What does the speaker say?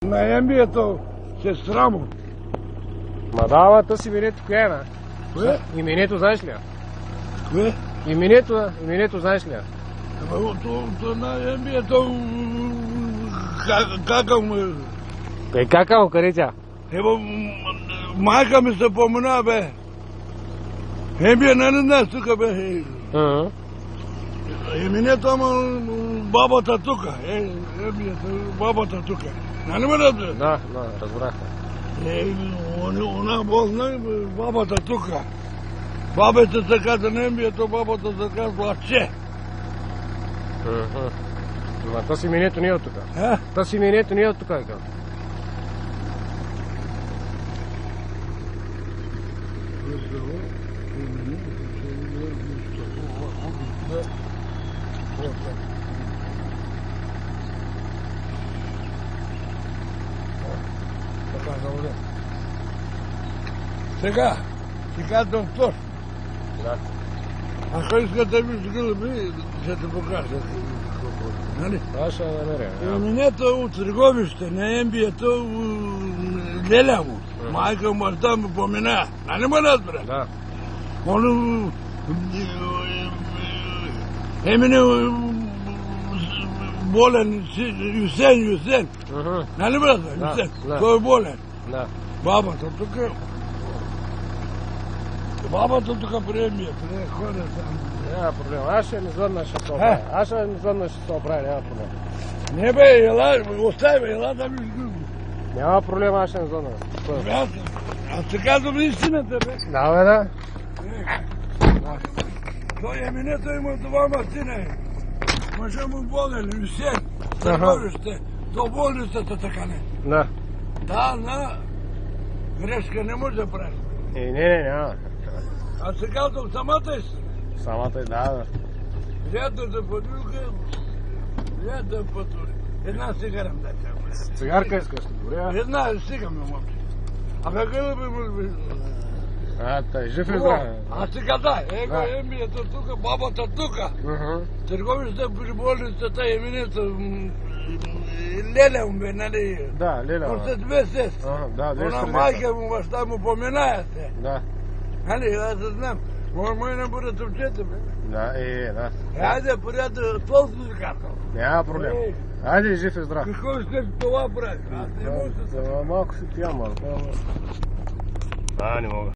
на ембието се срамо. Ма да, то си именето кое е, бе? Кое? Именето знаеш ли? Кое? Именето знаеш ли? То на ембието какъв му е? Кай какао, къде тя? Ево, майка ми се помена, бе. Ембия не знаеш тука, бе. Именето, ама бабата тука. Ембието, бабата тука. Нали ме разбира? Да, разбрах. Она болна, бабата тука. Бабата се каза Нембието, бабата се казва Че. Ма то си именето не е от тука. То си именето не е от тука. Сега доктор. Да. Ако искате да виж гълъби, ще те покажа. Нали? Аз ще намеря. Именето от Търговище, на ембието Леляво. Майка мъртва му помена. Нали ме разбира? Да. Он Емине болен Юсен. Нали ме разбира? Юсен. Той е болен. Да. Бабата тук е. Бабата тук приеми, хора там. Няма проблем. Аз ще ми звънна, ще се оправя. Аз ще ми звънна, ще се оправя, няма проблем. Не бе, ела, остави бе, ела да ми изгуби. Няма проблем, аз ще ми звънна. Аз се казвам истината, бе. Да, бе, да. Той еминето има двама сина. Мъжа му болен, Юсен. Търговище. До болницата така не. Да. Да, на грешка не може да прави. Не, няма. Аз се казвам самата истина. Самата и да. Лятата подвилка, лята пътури. Една цигара ме даде. Цигарка искаш ли? Добре. Една стигаме, момче. Абе, къде би... Тъй, жив и здраве. Аз сега да, ембието тука, бабата тука. Търговищата при болницата, еминето Леля бе, нали? Да, Леля. Още две сестри. Да, две сестри. сестри. Майка му, баща му поменая се. Да. Нали, аз знам. Мой не бъде тъпчета, бе. Да, да. Айде, приятел, толкова си казал. Няма проблем. Айде, жив и здрав. Какво искаш това прави? Аз не мога да се... Малко си ти ама. Не мога.